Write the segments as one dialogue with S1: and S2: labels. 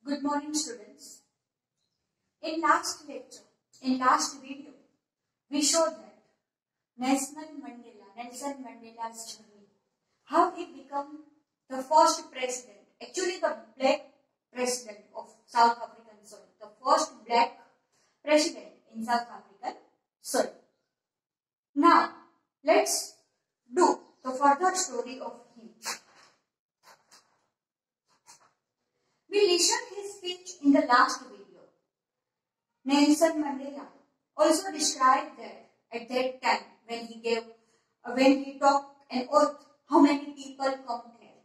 S1: Good morning, students. In last lecture, in last video, we showed that Nelson Mandela's journey, how he became the first president, actually the black president of South African soil, the first black president in South African soil. Now, let's do the further story of him. We listened his speech in the last video. Nelson Mandela also described that at that time when he talked an oath, how many people come there.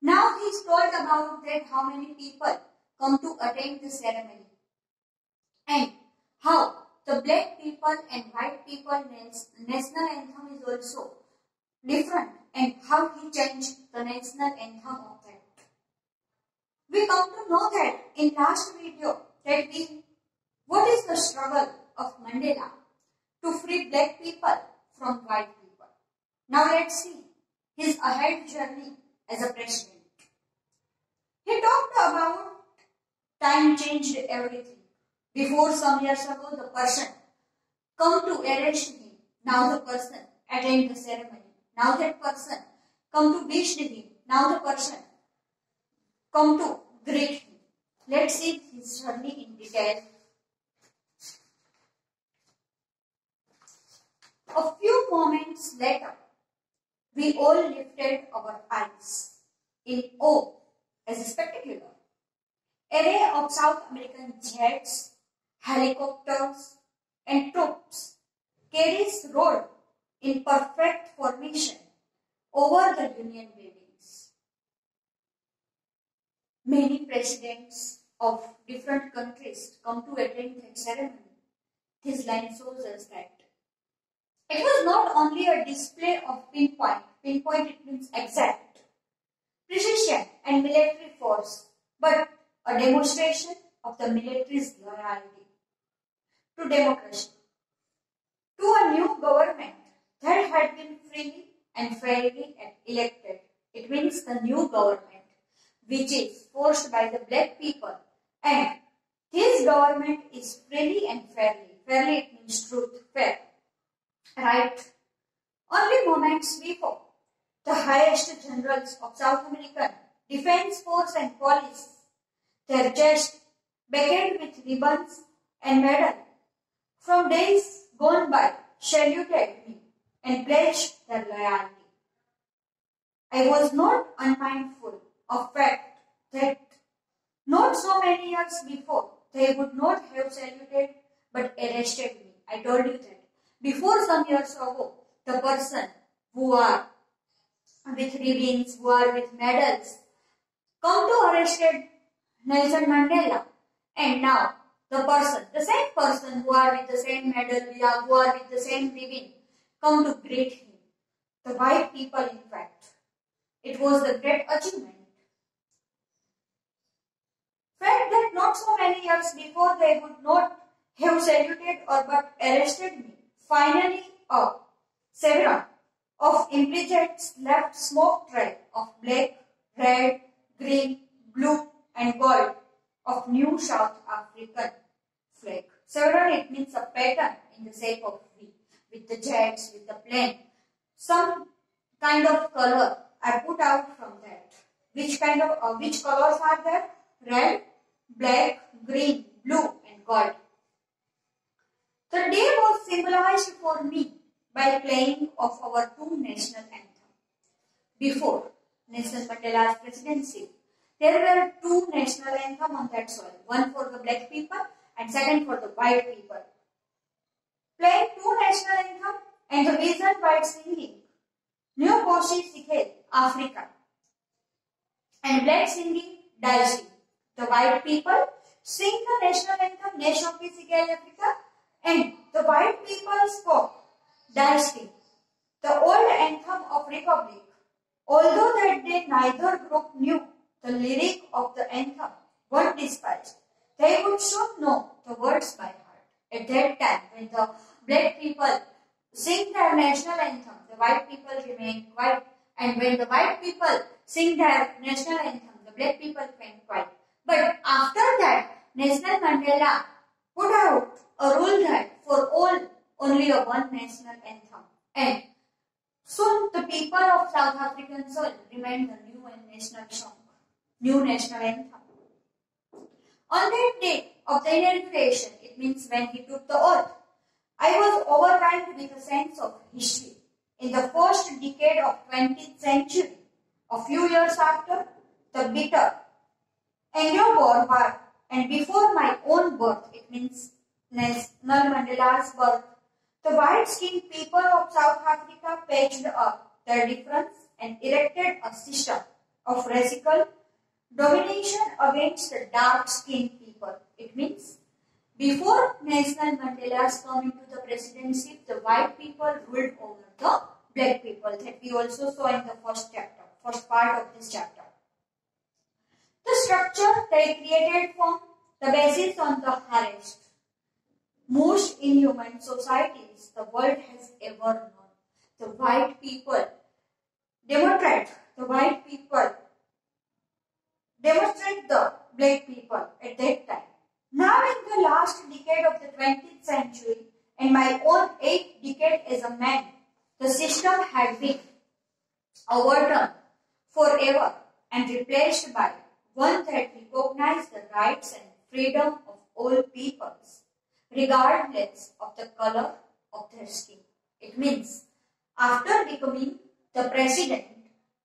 S1: Now he is told about that how many people come to attend the ceremony and how the black people and white people national anthem is also different and how he changed the national anthem of that. We come to know that in last video that what is the struggle of Mandela to free black people from white people. Now let's see his ahead journey as a president. He talked about time changed everything. Before some years ago the person come to arrest him. Now the person attend the ceremony. Now that person come to wish him. Now the person come to greet him. Let's see his journey in detail. A few moments later, we all lifted our eyes in awe as a spectacular array of South American jets, helicopters, and troops carriers rode in perfect formation over the Union buildings. Many presidents of different countries come to attend that ceremony. This line shows us that it was not only a display of pinpoint it means exact, precision and military force, but a demonstration of the military's loyalty to democracy, to a new government that had been freely and fairly elected. It means the new government which is forced by the black people, and this government is freely and fairly. Fairly it means truth, fair. Right? Only moments before, the highest generals of South American Defense Force and Police, their chests beckoned with ribbons and medals, from days gone by, saluted me and pledged their loyalty. I was not unmindful of fact that not so many years before they would not have saluted but arrested me. I told you that. Before some years ago, the person who are with ribbons, who are with medals, come to arrested Nelson Mandela. And now, the same person who are with the same medal, who are with the same ribbon, come to greet him. The white people, in fact. It was a great achievement. Fact that not so many years before they would not have saluted or but arrested me. Finally, a chevron of imprints left smoke trail of black, red, green, blue and gold of new South African flag. Chevron, it means a pattern in the shape of V, with the jets, with the plane. Some kind of color I put out from that. Which colors are there? Red, black, green, blue and gold. The day was symbolized for me by playing of our two national anthems. Before Nelson Mandela's presidency, there were two national anthems on that soil, one for the black people and second for the white people. Playing two national anthems and the reason white singing, New Koshi Sikhe, Africa, and black singing, Daisy. The white people sing the national anthem, Nation of Sikhe, Africa, and the white people spoke Daisy, the old anthem of Republic. Although that day neither group knew the lyric of the anthem, one despised, they would soon know the words by heart. At that time, when the black people sing their national anthem, the white people remained quiet, and when the white people sing their national anthem, the black people went quiet. But Nelson Mandela put out a rule that for all only a one national anthem, and soon the people of South African soil remained the new and national song, new national anthem. On that day of the inauguration, it means when he took the oath, I was overwhelmed with a sense of history. In the first decade of 20th century, a few years after the bitter Anglo-Boer War and before my own birth, it means Nelson Mandela's birth, the white-skinned people of South Africa patched up their difference and erected a system of racial domination against the dark-skinned people. It means before Nelson Mandela's coming to the presidency, the white people ruled over the black people, that we also saw in the first part of this chapter. The structure they created formed the basis on the hardest, most inhuman societies the world has ever known. The white people demonstrate the black people at that time. Now in the last decade of the 20th century and my own 8th decade as a man, the system had been overturned forever and replaced by one that recognized the rights and freedom of all peoples, regardless of the color of their skin. It means, after becoming the president,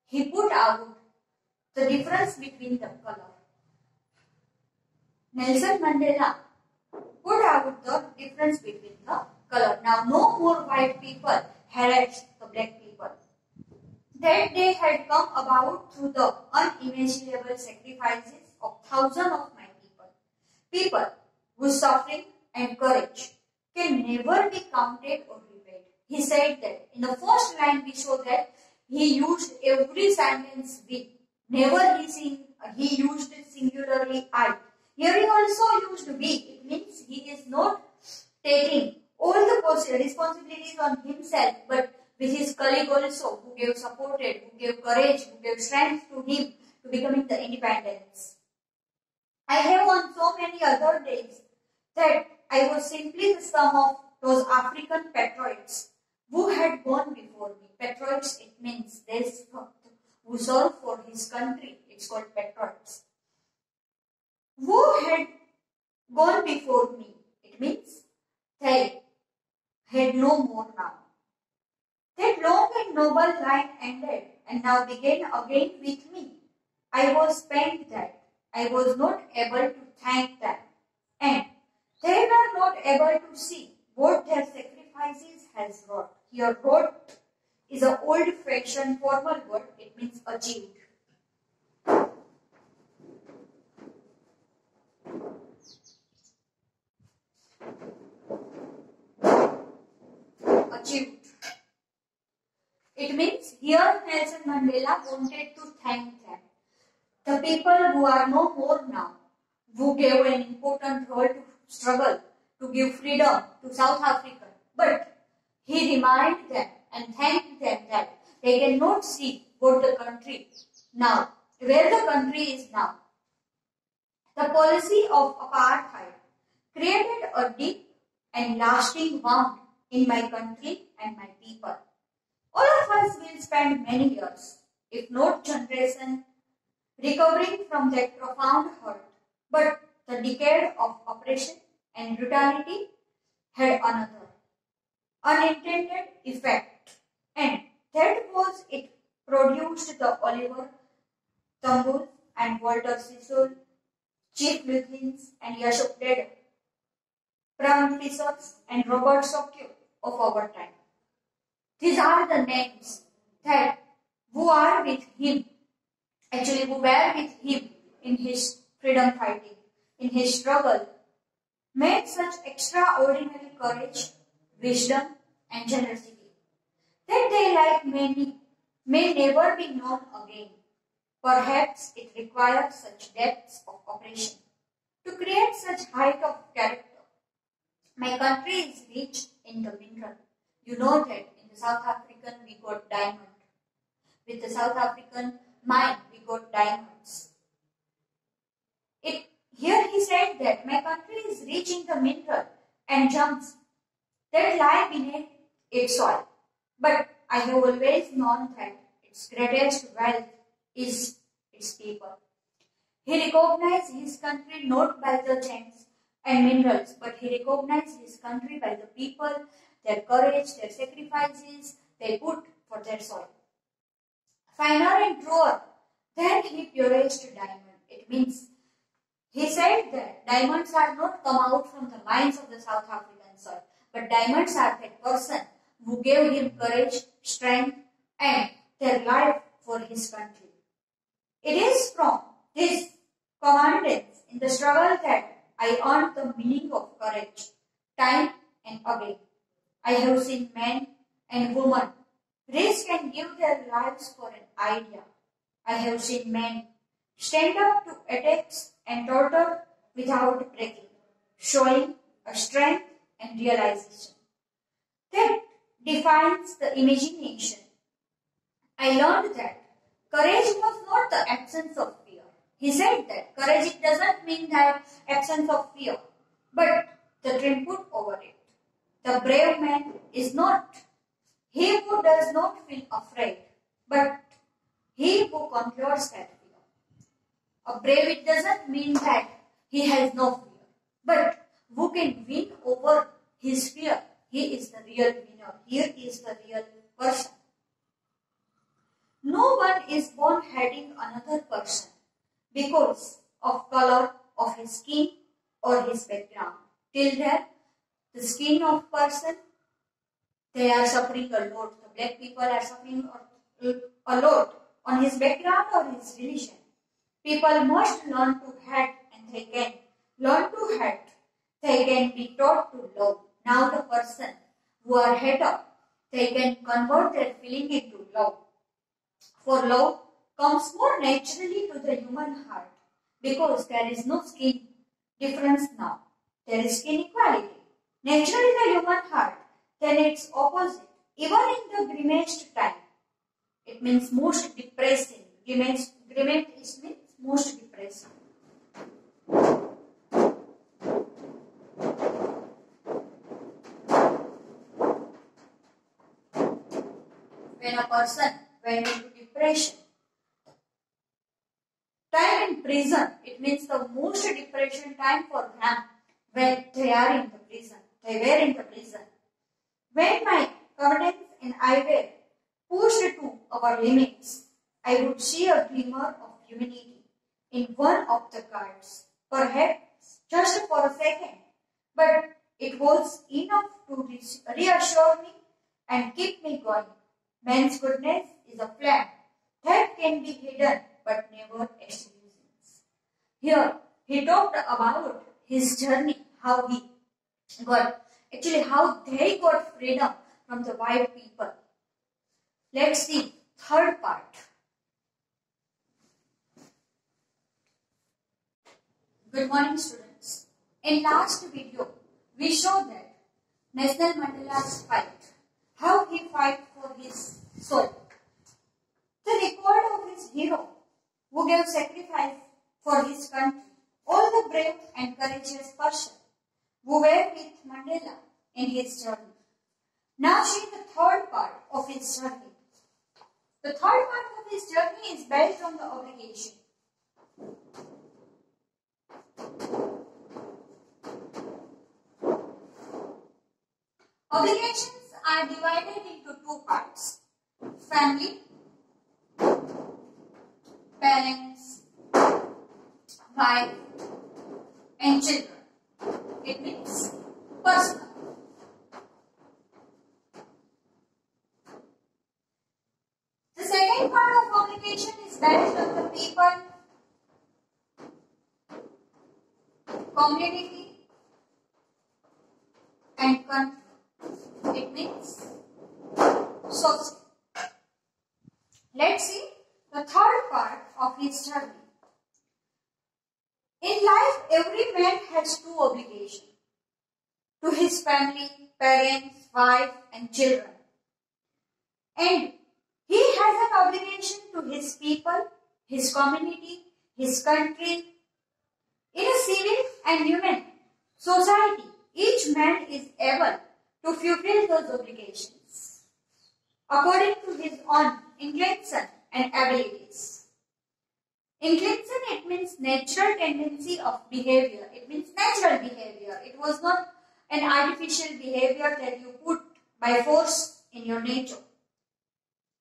S1: he put out the difference between the color. Nelson Mandela put out the difference between the color. Now, no more white people harassed the black people. That day had come about through the unimaginable sacrifices of thousands of my people. People whose suffering and courage can never be counted or repaid. He said that in the first line we saw that he used every sentence with. Never he used it singularly I. Here he also used we. It means he is not taking all the responsibilities on himself, but with his colleague also, who gave supported, who gave courage, who gave strength to him to becoming the independence. I have on so many other days that I was simply the sum of those African patriots who had gone before me. Patriots, it means this who served for his country. It's called patriots. Who had gone before me. It means they had no more now. That long and noble line ended and now began again with me. I was spent that I was not able to thank them, and they were not able to see what their sacrifices has wrought. Here, wrought is an old-fashioned formal word. It means achieved. Achieved. It means here Nelson Mandela wanted to thank them. The people who are no more now, who gave an important role to struggle to give freedom to South Africa. But he reminded them and thanked them that they cannot see what the country now, where the country is now. The policy of apartheid created a deep and lasting wound in my country and my people. All of us will spend many years, if not generations, recovering from that profound hurt. But the decade of oppression and brutality had another unintended effect, and that was it produced the Oliver Tambo and Walter Sisulu, Chief Lutyens and Ashok Dedham, Prime Fishers and Robert Sokyo of our time. These are the names that who are with him, actually who were with him in his freedom fighting, in his struggle, made such extraordinary courage, wisdom and generosity that they, like many, may never be known again. Perhaps it requires such depths of operation to create such height of character. My country is rich in the mineral. You know that in the South African we got diamond. With the South African mine we got diamonds. Here he said that my country is rich in the mineral and gems that lie beneath its soil. But I have always known that its greatest wealth is its people. He recognized his country not by the gems and minerals, but he recognized his country by the people, their courage, their sacrifices they put for their soil. Finer and truer than the purest diamond. It means he said that diamonds are not come out from the mines of the South African soil, but diamonds are that person who gave him courage, strength, and their life for his country. It is from his commandments in the struggle that I earned the meaning of courage, time and again. I have seen men and women risk and give their lives for an idea. I have seen men stand up to attacks and torture without breaking, showing a strength and realization. That defines the imagination. I learned that courage was not the absence of fear. He said that courage it doesn't mean that absence of fear, but the input over it. The brave man is not he who does not feel afraid, but he who conquers that fear. A brave it doesn't mean that he has no fear, but who can win over his fear. He is the real winner. Here is the real person. No one is born hating another person because of color of his skin or his background. Till then, the skin of person, they are suffering a lot. The black people are suffering a lot on his background or his religion. People must learn to hate and they can learn to hate. They can be taught to love. Now the person who are hater, they can convert their feeling into love. For love comes more naturally to the human heart because there is no skin difference now. There is skin equality. Naturally the human heart, then its opposite. Even in the grimaced time, it means most depressing. Grimaced means most depressing. When a person went into depression, time in prison, it means the most depression time for them when they are in the prison. They were in the prison. When my confidence and I were pushed to our limits, I would see a glimmer of humanity in one of the guards, perhaps just for a second, but it was enough to reassure me and keep me going. Man's goodness is a flame that can be hidden but never extinguishes. Here, he talked about his journey, how they got freedom from the white people. Let's see third part. Good morning, students. In last video, we showed that Nelson Mandela's fight, how he fight for his soul. The record of his hero who gave sacrifice for his country, all the brave and courageous person who were with Mandela in his journey. Now see the third part of his journey. The third part of his journey is based on the obligation. Obligations are divided into two parts: family, parents, wife, and children. It means personal. The second part of obligation is based on the people, community, and country. It means society. Let's see the third part of his journey. In life, every man has two obligations: to his family, parents, wife, and children. And he has an obligation to his people, his community, his country, In a civil and human society, each man is able to fulfill those obligations according to his own inclination and abilities. Inclination, it means natural tendency of behavior. It means natural behavior. It was not an artificial behavior that you put by force in your nature.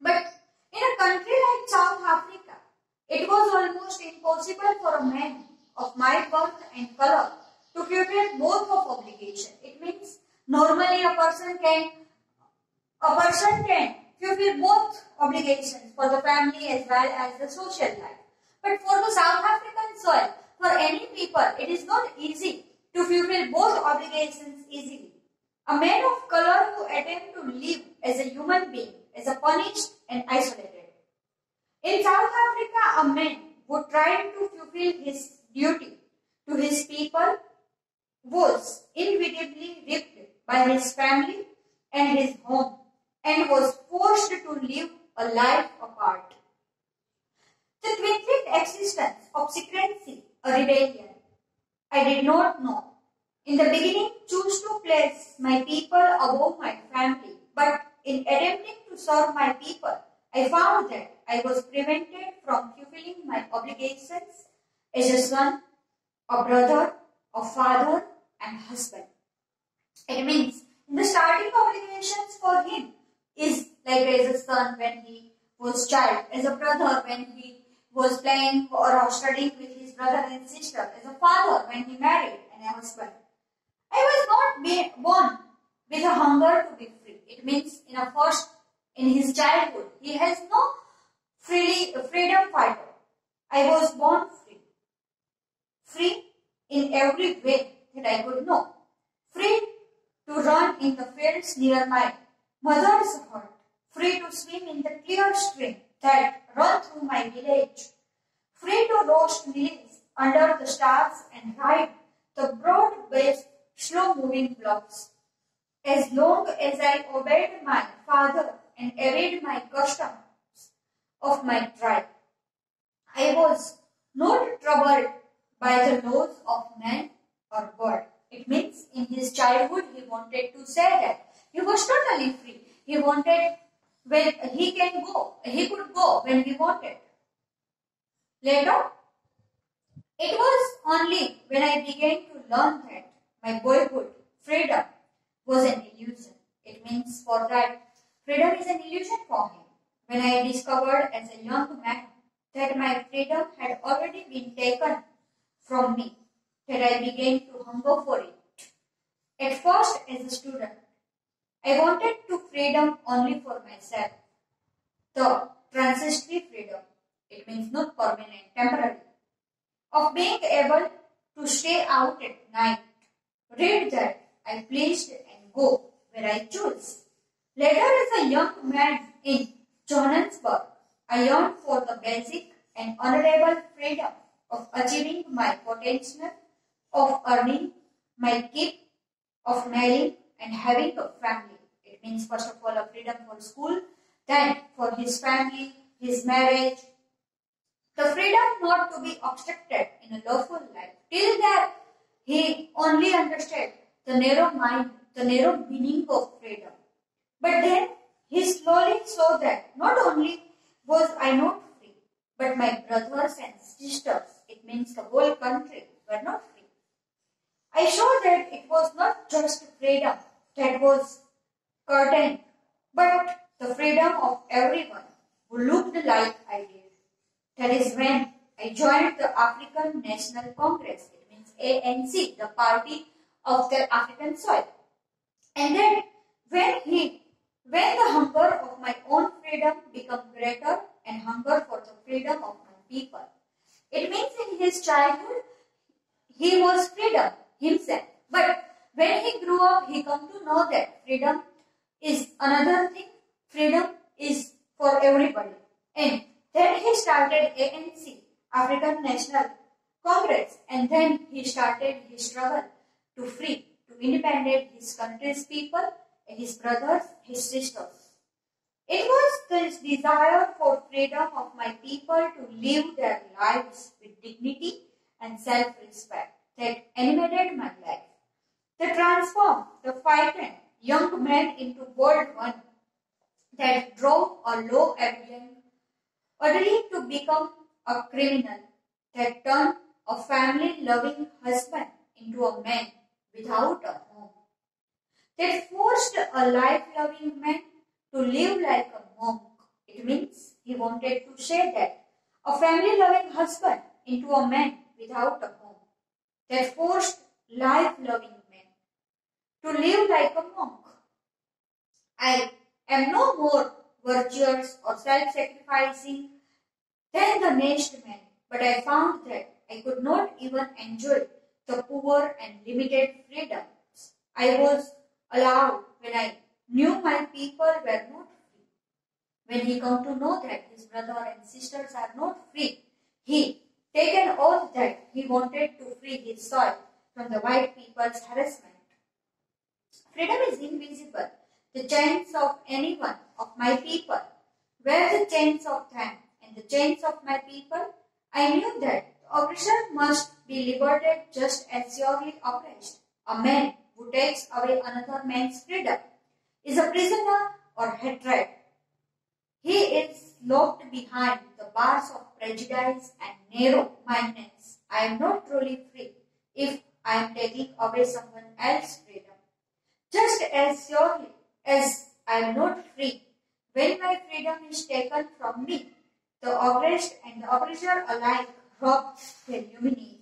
S1: But in a country like South Africa, it was almost impossible for a man of my birth and color to fulfill both of obligation. It means normally a person can fulfill both obligations for the family as well as the social life. But for the South African soil, for any people, it is not easy to fulfill both obligations easily. A man of color who attempt to live as a human being is punished and isolated. In South Africa, a man who tried to fulfill his duty to his people was inevitably ripped by his family and his home and was forced to live a life apart. The twinkling existence of secrecy, a rebellion, I did not know. In the beginning, chose to place my people above my family, but in attempting to serve my people, I found that I was prevented from fulfilling my obligations as a son, a brother, a father, and husband. It means in the starting obligations for him is like as a son when he was child, as a brother when he was playing or studying with his brother and sister, as a father when he married, and a husband. I was not born with a hunger to be free. It means in his childhood, he has no freedom fighter. I was born free. Free in every way that I could know. Free to run in the fields near my mother's hut. Free to swim in the clear stream that run through my village. Free to roast lilies under the stars and ride the broad-based, slow-moving bluffs. As long as I obeyed my father and obeyed my customs of my tribe, I was not troubled by the laws of man or God. It means in his childhood he wanted to say that he was totally free. He wanted when he could go when he wanted. Later, it was only when I began to learn that my boyhood freedom was an illusion. It means for that freedom is an illusion for him. When I discovered as a young man that my freedom had already been taken from me, that I began to hunger for it. At first, as a student, I wanted to freedom only for myself. The transitory freedom, it means not permanent, temporary, of being able to stay out at night, read that I pleased and go where I chose. Later, as a young man in Johannesburg, I yearned for the basic and honorable freedom of achieving my potential, of earning my keep, of marrying and having a family. It means first of all a freedom for school, then for his family, his marriage. The freedom not to be obstructed in a lawful life. Till that, he only understood the narrow mind, the narrow meaning of freedom. But then he slowly saw that not only was I not free, but my brothers and sisters, it means the whole country, were not free. I saw that it was not just freedom that was curtained, but the freedom of everyone who looked like I did. That is when I joined the African National Congress. It means ANC, the party of the African soil. And then when the hunger of my own freedom became greater and hunger for the freedom of my people. It means in his childhood, he was freedom himself. But when he grew up, he come to know that freedom is another thing. Freedom is for everybody. And then he started ANC, African National Congress, and then he started his struggle to free, to independent his country's people, his brothers, his sisters. It was this desire for freedom of my people to live their lives with dignity and self-respect. that animated my life. They transformed the frightened young man into bold one that drove a low abiding orderly to become a criminal, that turned a family-loving husband into a man without a home, that forced a life-loving man to live like a monk. It means he wanted to say that a family-loving husband into a man without a home, that forced life-loving man to live like a monk. I am no more virtuous or self-sacrificing than the next man, but I found that I could not even enjoy the poor and limited freedoms I was allowed when I knew my people were not free. When he come to know that his brother and sisters are not free, he taken oath that he wanted to free his soil from the white people's harassment. Freedom is invisible. The chains of anyone of my people were the chains of them, and the chains of my people. I knew that the oppressor must be liberated just as surely oppressed. A man who takes away another man's freedom is a prisoner or hatred. He is locked behind the bars of prejudice and narrow-mindedness. I am not truly free if I am taking away someone else's freedom. Just as surely as I am not free when my freedom is taken from me, the oppressed and the oppressor alike rob their humanity.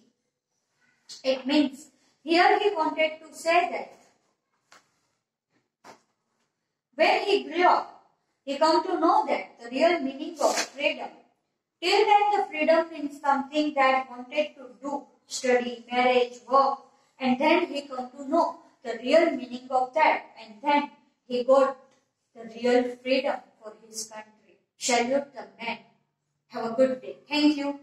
S1: It means here he wanted to say that when he grew up, he come to know that the real meaning of freedom. Till then, the freedom means something that wanted to do, study, marriage, work, and then he come to know the real meaning of that, and then he got the real freedom for his country. Salute the man. Have a good day. Thank you.